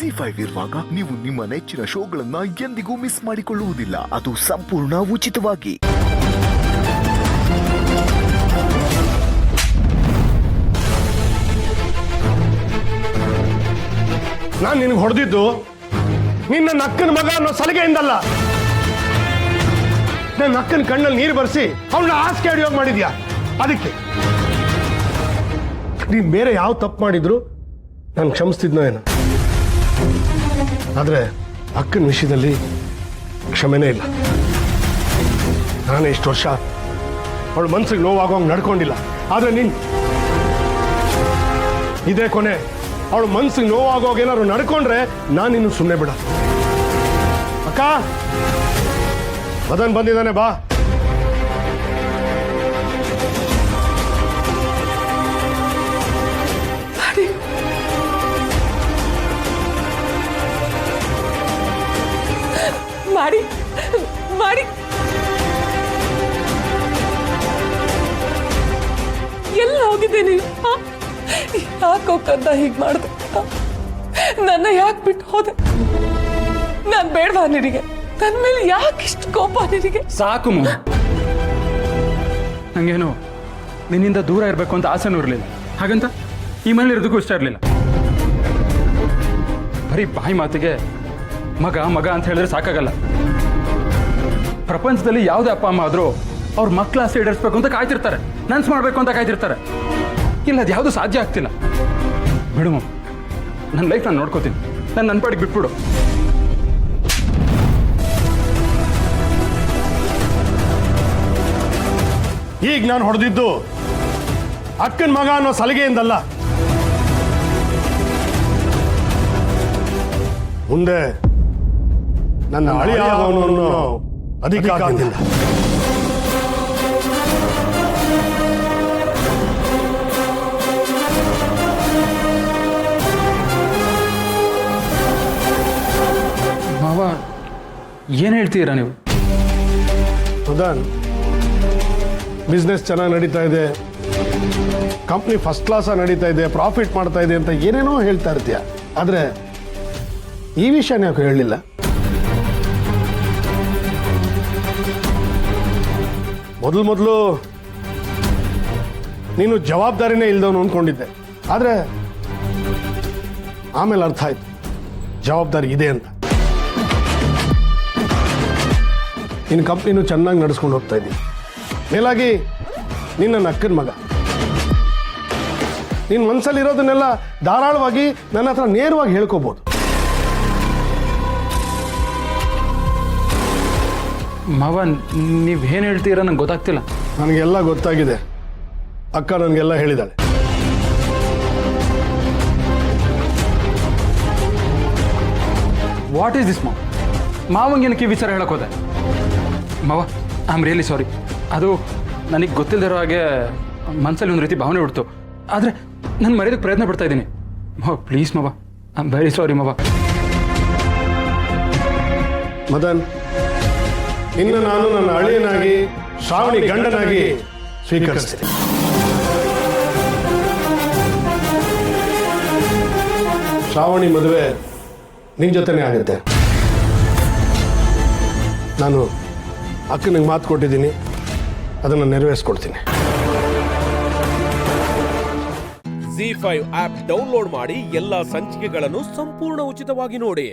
ZEE5 ಇರುವಾಗ ನೀವು ನಿಮ್ಮ ನೆಚ್ಚಿನ ಶೋಗಳನ್ನ ಎಂದಿಗೂ ಮಿಸ್ ಮಾಡಿಕೊಳ್ಳುವುದಿಲ್ಲ. ಅದು ಸಂಪೂರ್ಣ ಉಚಿತವಾಗಿ. ನಾನು ನಿನಗೆ ಹೊಡೆದಿದ್ದು ನಿನ್ನ ನಕ್ಕನ ಮಗ ಅನ್ನೋ ಸಲಿಗೆಯಿಂದಲ್ಲ. ನನ್ನ ನಕ್ಕನ ಕಣ್ಣಲ್ಲಿ ನೀರು ಬರ್ಸಿ ಅವಳನ್ನ ಹಾಸಿಗೆ ಹಿಡಿಯೋಗಿ ಮಾಡಿದ್ಯಾ. ಅದಕ್ಕೆ ನೀನ್ ಬೇರೆ ಯಾವ ತಪ್ಪು ಮಾಡಿದ್ರು ನಾನು ಕ್ಷಮಿಸ್ತಿದ್ನೋ ಏನೋ, ಆದ್ರೆ ಅಕ್ಕನ ವಿಷಯದಲ್ಲಿ ಕ್ಷಮೆನೇ ಇಲ್ಲ. ನಾನೇ ಇಷ್ಟು ವರ್ಷ ಅವಳ ಮನ್ಸಿಗೆ ನೋವಾಗೋಂಗೆ ನಡ್ಕೊಂಡಿಲ್ಲ. ಆದ್ರೆ ನೀನ್ ಇದೇ ಕೊನೆ. ಅವಳು ಮನ್ಸಿಗೆ ನೋವಾಗೋಗೇನಾದ್ರು ನಡ್ಕೊಂಡ್ರೆ ನಾನು ಇನ್ನು ಸುಮ್ಮನೆ ಬಿಡ. ಅಕ್ಕ, ಮದನ್ ಬಂದಿದ್ದಾನೆ, ಬಾ. ಮಾಡಿ ಮಾಡಿ ಎಲ್ಲ ಹೋಗಿದ್ದೆ ನೀನು? ಯಾಕೋ ಕಂದ ಹೀಗೆ ಮಾಡಿದೆ? ನನ್ನ ಯಾಕೆ ಬಿಟ್ಟು ಹೋದೆ? ನಾನು ಬೇಡವಾ ನಿನಗೆ? ನನ್ನ ಮೇಲೆ ಯಾಕೆ ಇಷ್ಟು ಕೋಪ ನಿನಗೆ? ಸಾಕು ಮಮ್ಮ, ನಂಗೇನು ನಿನ್ನಿಂದ ದೂರ ಇರಬೇಕು ಅಂತ ಆಸೆನೂ ಇರಲಿಲ್ಲ. ಹಾಗಂತ ಈ ಮನೇಲಿ ಇರೋದಕ್ಕೂ ಇಷ್ಟ ಇರಲಿಲ್ಲ. ಬರೀ ಬಾಯಿ ಮಾತಿಗೆ ಮಗ ಮಗ ಅಂತ ಹೇಳಿದ್ರೆ ಸಾಕಾಗಲ್ಲ. ಪ್ರಪಂಚದಲ್ಲಿ ಯಾವುದೇ ಅಪ್ಪ ಅಮ್ಮ ಆದರೂ ಅವ್ರ ಮಕ್ಕಳ ಆಸೆ ಈಡೇರಿಸ್ಬೇಕು ಅಂತ ಕಾಯ್ತಿರ್ತಾರೆ, ನನ್ಸ್ ಮಾಡಬೇಕು ಅಂತ ಕಾಯ್ತಿರ್ತಾರೆ. ಇಲ್ಲ, ಅದು ಯಾವುದು ಸಾಧ್ಯ ಆಗ್ತಿಲ್ಲ. ಬಿಡು ಮಮ್ಮ, ನನ್ನ ಲೈಫ್ ನಾನು ನೋಡ್ಕೋತೀನಿ. ನನ್ನ ಪಾಡಿಗೆ ಬಿಟ್ಬಿಡು. ಈಗ ನಾನು ಹೊಡೆದಿದ್ದು ಅಕ್ಕನ ಮಗ ಅನ್ನೋ ಸಲಿಗೆಯಿಂದಲ್ಲ. ಮುಂದೆ ನನ್ನ ಅಳಿಯ ಅನ್ನೋ ಅಧಿಕಾರದಿಂದ. ಮಾವ, ಏನು ಹೇಳ್ತೀರಾ ನೀವು? ಮದನ್, ಬಿಸ್ನೆಸ್ ಚೆನ್ನಾಗಿ ನಡೀತಾ ಇದೆ, ಕಂಪ್ನಿ ಫಸ್ಟ್ ಕ್ಲಾಸ್ ನಡೀತಾ ಇದೆ, ಪ್ರಾಫಿಟ್ ಮಾಡ್ತಾ ಇದೆ ಅಂತ ಏನೇನೋ ಹೇಳ್ತಾ ಇರ್ತೀಯ. ಆದ್ರೆ ಈ ವಿಷಯನ ಯಾಕೆ ಹೇಳಲಿಲ್ಲ? ಮೊದಲು ನೀನು ಜವಾಬ್ದಾರಿನೇ ಇಲ್ದವನು ಅಂದ್ಕೊಂಡಿದ್ದೆ. ಆದ್ರೆ ಆಮೇಲೆ ಅರ್ಥ ಆಯ್ತು ಜವಾಬ್ದಾರಿ ಇದೆ ಅಂತ. ನಿನ್ನ ಕಂಪ್ನಿನೂ ಚೆನ್ನಾಗಿ ನಡೆಸ್ಕೊಂಡು ಹೋಗ್ತಾ ಇದ್ದೀನಿ. ಮೇಲಾಗಿ ನಿನ್ನ ಅಕ್ಕನ ಮಗ. ನಿನ್ನ ಮನಸ್ಸಲ್ಲಿರೋದನ್ನೆಲ್ಲ ಧಾರಾಳವಾಗಿ ನನ್ನ ಹತ್ರ ನೇರವಾಗಿ ಹೇಳ್ಕೋಬಹುದು. ಮಾವ, ನೀವೇನು ಹೇಳ್ತೀರಾ ನಂಗೆ ಗೊತ್ತಾಗ್ತಿಲ್ಲ. ನನಗೆಲ್ಲ ಗೊತ್ತಾಗಿದೆ. ಅಕ್ಕ ನನಗೆಲ್ಲ ಹೇಳಿದಾಳೆ. ವಾಟ್ ಈಸ್ ದಿಸ್ ಮಾವ? ಮಾವಂಗೇನಕ್ಕೆ ಈ ವಿಚಾರ ಹೇಳಕ್ ಹೋದೆ? ಮಾವ, ಐ ಆಮ್ ರಿಯಲಿ ಸಾರಿ. ಅದು ನನಗೆ ಗೊತ್ತಿಲ್ಲದಿರೋ ಹಾಗೆ ಮನಸ್ಸಲ್ಲಿ ಒಂದು ರೀತಿ ಭಾವನೆ ಬಿಡ್ತು. ಆದರೆ ನಾನು ಮರೆಯೋದಕ್ಕೆ ಪ್ರಯತ್ನ ಪಡ್ತಾ ಇದ್ದೀನಿ. ಮಾವ, ಪ್ಲೀಸ್ ಮಾವ, ಐ ಆಮ್ ವೆರಿ ಸಾರಿ ಮಾವ. ಮದನ್, ಇನ್ನು ನಾನು ನನ್ನ ಅಳಿಯನಾಗಿ ಶ್ರಾವಣಿ ಗಂಡನಾಗಿ ಸ್ವೀಕರಿಸ್ತೀನಿ. ಶ್ರಾವಣಿ ಮದುವೆ ನಿನ್ನ ಜೊತೆನೇ ಆಗುತ್ತೆ. ನಾನು ಅಕ್ಕನಿಗೆ ಮಾತು ಕೊಟ್ಟಿದ್ದೀನಿ, ಅದನ್ನು ನೆರವೇರಿಸ್ಕೊಡ್ತೀನಿ. ZEE5 ಆಪ್ ಡೌನ್ಲೋಡ್ ಮಾಡಿ ಎಲ್ಲಾ ಸಂಚಿಕೆಗಳನ್ನು ಸಂಪೂರ್ಣ ಉಚಿತವಾಗಿ ನೋಡಿ.